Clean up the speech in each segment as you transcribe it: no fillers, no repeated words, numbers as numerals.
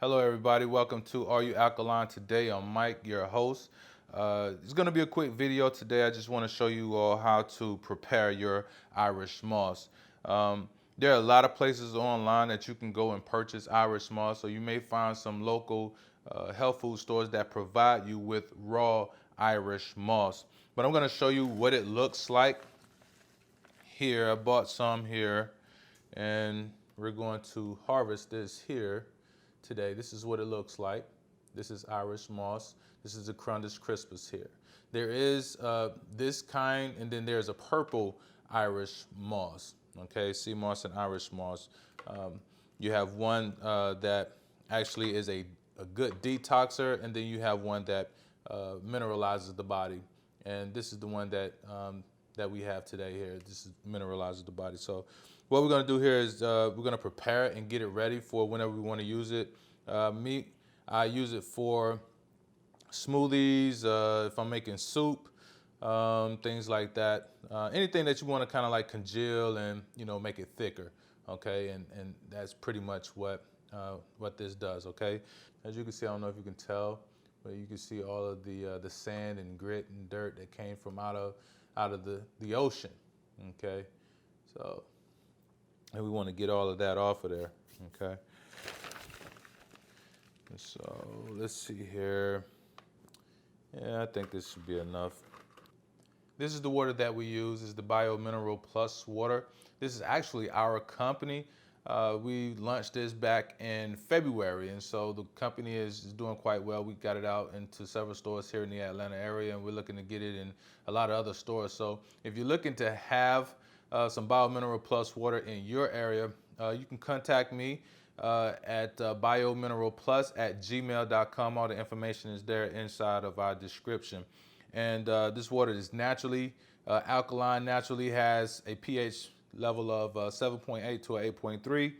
Hello everybody, welcome to Are You Alkaline? Today I'm Mike, your host. It's going to be a quick video today. I just want to show you all how to prepare your Irish moss. There are a lot of places online that you can go and purchase Irish moss, so you may find some local health food stores that provide you with raw Irish moss. But I'm going to show you what it looks like here. I bought some here and we're going to harvest this here today. This is what it looks like. This is Irish moss. This is the Chondrus Crispus here. There is this kind, and then there's a purple Irish moss. Okay, sea moss and Irish moss. You have one that actually is a good detoxer, and then you have one that mineralizes the body. And this is the one that that we have today here. This is mineralizes the body. So what we're going to do here is we're going to prepare it and get it ready for whenever we want to use it. I use it for smoothies, if I'm making soup, things like that. Anything that you want to kind of like congeal and, you know, make it thicker. Okay, and that's pretty much what this does. Okay, as you can see, I don't know if you can tell, but you can see all of the sand and grit and dirt that came from out of the ocean. Okay, so and we want to get all of that off of there. Okay, so let's see here. Yeah, I think this should be enough. This is the water that we use. This is the Bio Mineral Plus water. This is actually our company. We launched this back in February, and so the company is doing quite well. We got it out into several stores here in the Atlanta area, and we're looking to get it in a lot of other stores. So if you're looking to have some Bio Mineral Plus water in your area, you can contact me at biomineralplus@gmail.com. All the information is there inside of our description. And this water is naturally alkaline, naturally has a pH level of 7.8 to 8.3,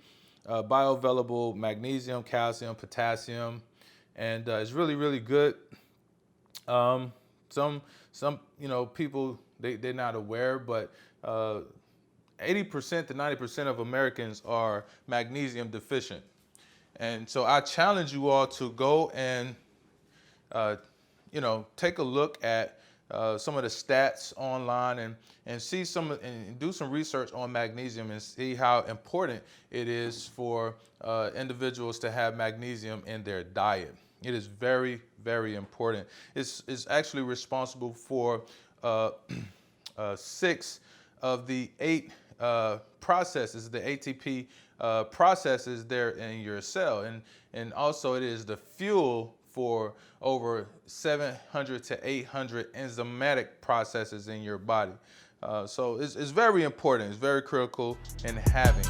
bioavailable magnesium, calcium, potassium, and it's really, really good. Some people, they're not aware, but 80% to 90% of Americans are magnesium deficient. And so I challenge you all to go and, take a look at some of the stats online and see and do some research on magnesium and see how important it is for individuals to have magnesium in their diet. It is very, very important. It's actually responsible for 6 of the 8 processes, the ATP processes there in your cell, and also it is the fuel for over 700 to 800 enzymatic processes in your body. So it's very important. It's very critical in having.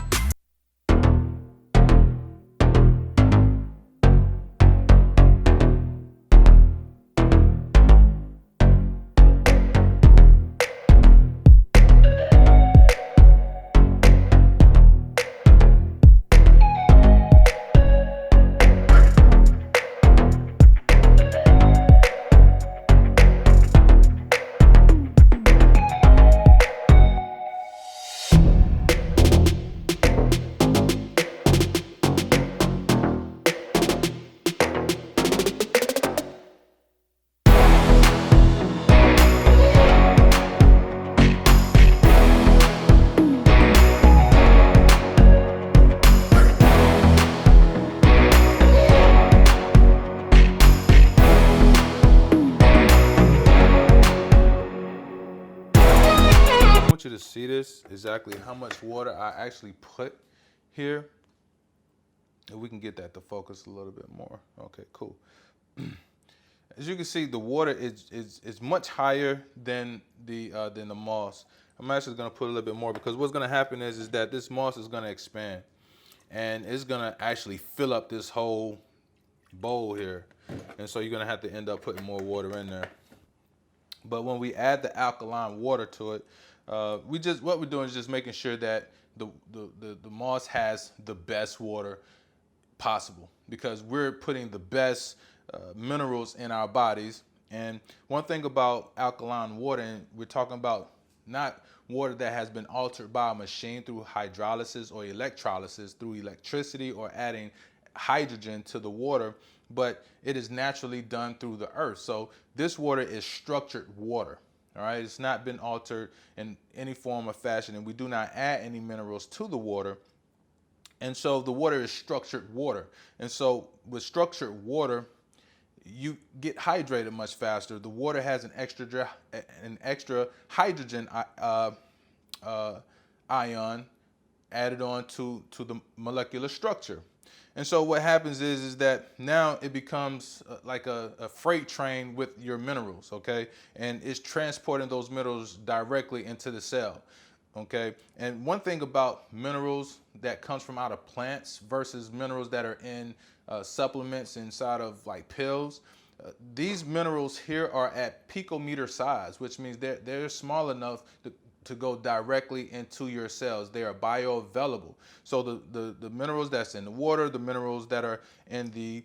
I want you to see this, exactly how much water I actually put here. If we can get that to focus a little bit more. Okay, cool. As you can see, the water is much higher than the moss. I'm actually going to put a little bit more because what's going to happen is that this moss is going to expand and it's going to actually fill up this whole bowl here. And so you're going to have to end up putting more water in there. But when we add the alkaline water to it, what we're doing is just making sure that the moss has the best water possible, because we're putting the best minerals in our bodies. And one thing about alkaline water, and we're talking about not water that has been altered by a machine through hydrolysis or electrolysis through electricity or adding hydrogen to the water, but it is naturally done through the earth. So this water is structured water. All right, it's not been altered in any form or fashion, and we do not add any minerals to the water. And so the water is structured water. And so with structured water, you get hydrated much faster. The water has an extra hydrogen ion added on to the molecular structure. And so what happens is that now it becomes like a freight train with your minerals, okay? And it's transporting those minerals directly into the cell, okay? And one thing about minerals that comes from out of plants versus minerals that are in supplements inside of like pills, these minerals here are at picometer size, which means they're small enough to go directly into your cells. They are bioavailable. So the minerals that's in the water, the minerals that are in the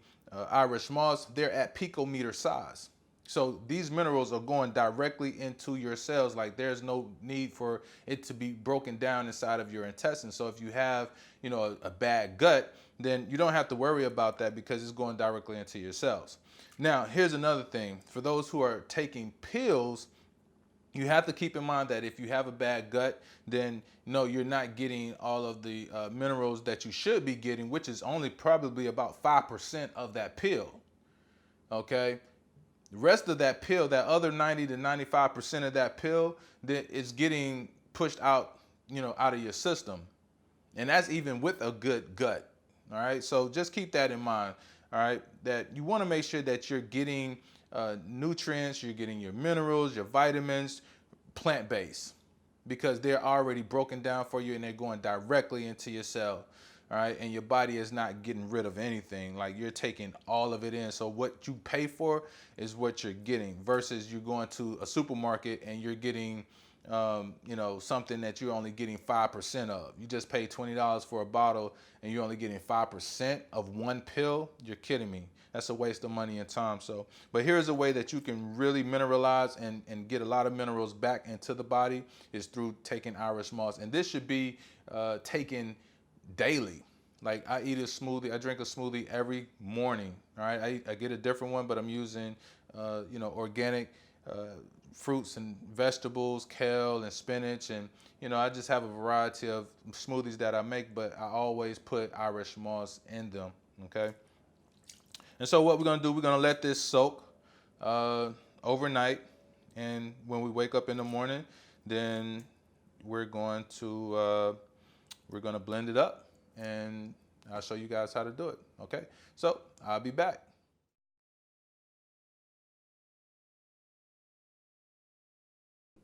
Irish moss, they're at picometer size. So these minerals are going directly into your cells. Like there's no need for it to be broken down inside of your intestines. So if you have, you know, a bad gut, then you don't have to worry about that because it's going directly into your cells. Now, here's another thing. For those who are taking pills, you have to keep in mind that if you have a bad gut, then no, you're not getting all of the minerals that you should be getting, which is only probably about 5% of that pill, okay? The rest of that pill, that other 90 to 95% of that pill, that is getting pushed out, you know, out of your system. And that's even with a good gut, all right? So just keep that in mind, all right? That you want to make sure that you're getting nutrients, you're getting your minerals, your vitamins, plant-based, because they're already broken down for you and they're going directly into your cell, all right? And your body is not getting rid of anything. Like you're taking all of it in. So what you pay for is what you're getting versus you going to a supermarket and you're getting, you know, something that you're only getting 5% of. You just paid $20 for a bottle and you're only getting 5% of one pill. You're kidding me. That's a waste of money and time. So, but here's a way that you can really mineralize and get a lot of minerals back into the body is through taking Irish moss. And this should be taken daily. Like I eat a smoothie, I drink a smoothie every morning. All right, I get a different one, but I'm using, you know, organic fruits and vegetables, kale and spinach, and you know, I just have a variety of smoothies that I make, but I always put Irish moss in them. Okay. And so what we're gonna do, we're gonna let this soak overnight, and when we wake up in the morning, then we're gonna blend it up, and I'll show you guys how to do it. Okay, so I'll be back.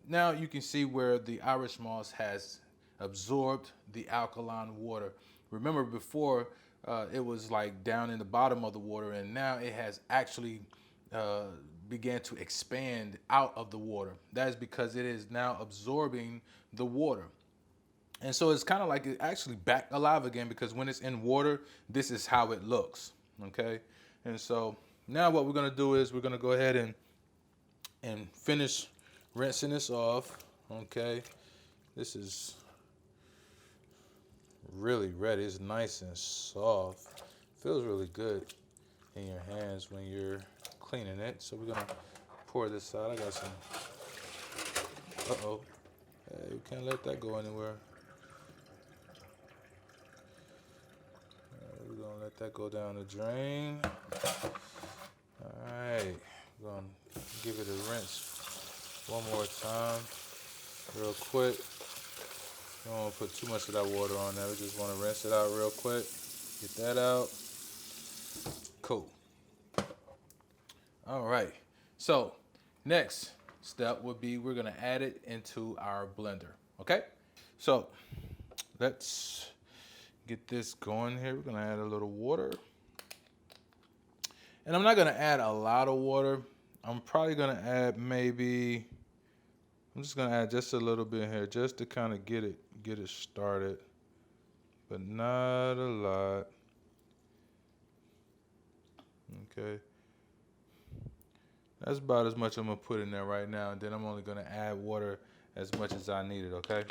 Now you can see where the Irish moss has absorbed the alkaline water. Remember before it was like down in the bottom of the water, and now it has actually began to expand out of the water. That is because it is now absorbing the water. And so it's kind of like it actually back alive again, because when it's in water, this is how it looks, okay? And so now what we're gonna do is we're gonna go ahead and finish rinsing this off, okay? This is really ready. It's nice and soft. Feels really good in your hands when you're cleaning it. So we're gonna pour this out. I got some, hey, you can't let that go anywhere. We're gonna let that go down the drain. All right, we're gonna give it a rinse one more time, real quick. You don't want to put too much of that water on there. We just want to rinse it out real quick. Get that out. Cool. All right. So next step would be we're going to add it into our blender. Okay. So let's get this going here. We're going to add a little water. And I'm not going to add a lot of water. I'm probably going to add maybe, I'm just going to add just a little bit here just to kind of get it started, but not a lot. Okay. That's about as much I'm going to put in there right now, and then I'm only going to add water as much as I need it, okay?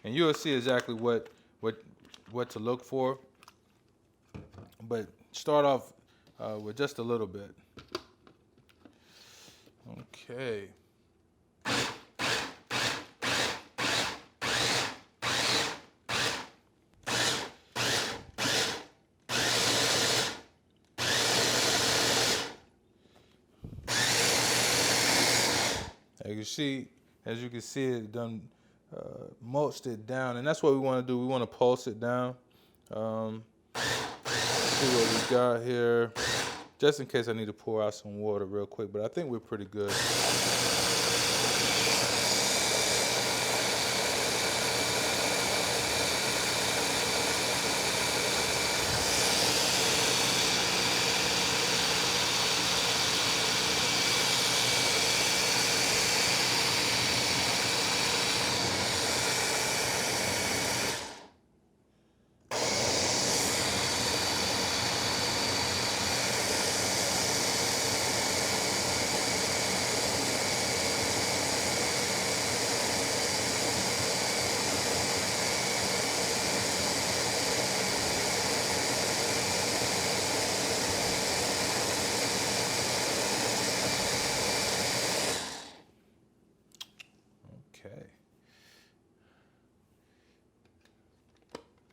And you'll see exactly what to look for but start off with just a little bit. Okay. As you can see, it done mulched it down, and that's what we want to do. We want to pulse it down. See what we got here, just in case I need to pour out some water real quick, but I think we're pretty good. Okay.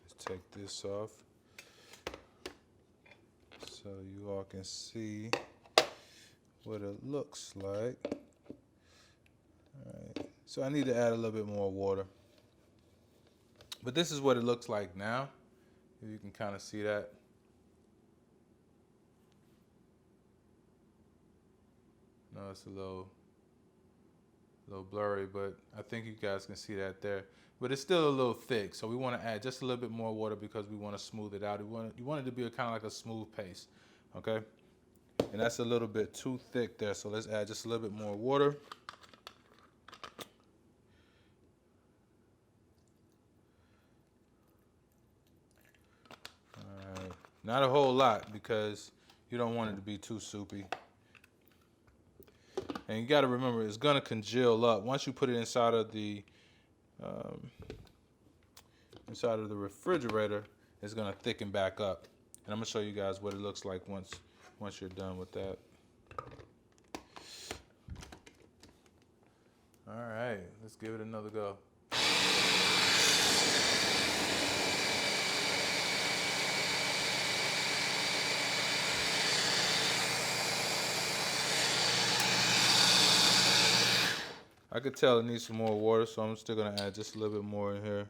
Let's take this off so you all can see what it looks like. All right. So I need to add a little bit more water. But this is what it looks like now. You can kind of see that. No, it's a little blurry, but I think you guys can see that there. But it's still a little thick, so we want to add just a little bit more water because we want to smooth it out. You want it to be kind of like a smooth paste, okay? And that's a little bit too thick there, so let's add just a little bit more water. All right, not a whole lot because you don't want it to be too soupy. And you got to remember, it's going to congeal up. Once you put it inside of the refrigerator, it's going to thicken back up. And I'm going to show you guys what it looks like once you're done with that. All right, let's give it another go. I could tell it needs some more water, so I'm still going to add just a little bit more in here.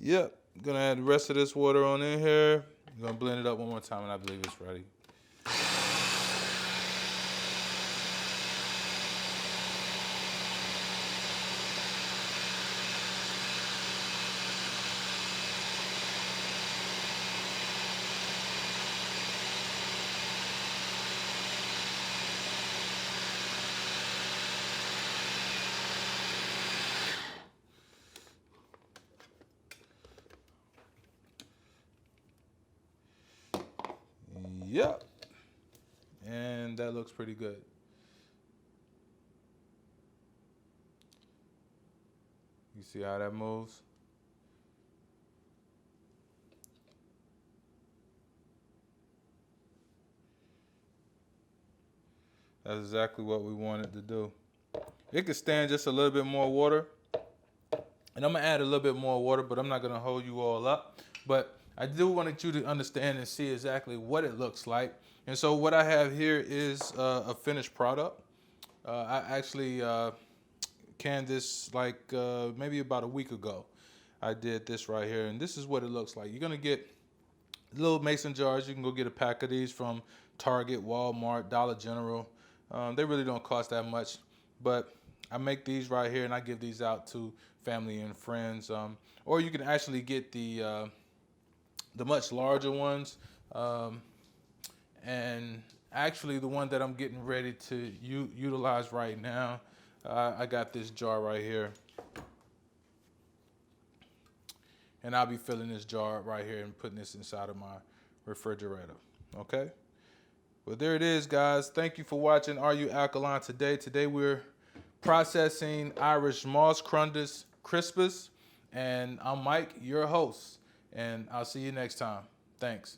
Yep, gonna add the rest of this water on in here. I'm gonna blend it up one more time and I believe it's ready. Yep, and that looks pretty good. You see how that moves? That's exactly what we wanted to do. It could stand just a little bit more water. And I'm going to add a little bit more water, but I'm not going to hold you all up. But I do want you to understand and see exactly what it looks like. And so what I have here is a finished product. I actually canned this like maybe about a week ago. I did this right here, and this is what it looks like. You're going to get little mason jars. You can go get a pack of these from Target, Walmart, Dollar General. They really don't cost that much, but I make these right here and I give these out to family and friends. Or you can actually get the much larger ones. And actually the one that I'm getting ready to utilize right now, I got this jar right here. And I'll be filling this jar right here and putting this inside of my refrigerator. Okay? Well, there it is, guys. Thank you for watching Are You Alkaline Today. Today we're processing Irish moss, Chondrus Crispus. And I'm Mike, your host. And I'll see you next time. Thanks.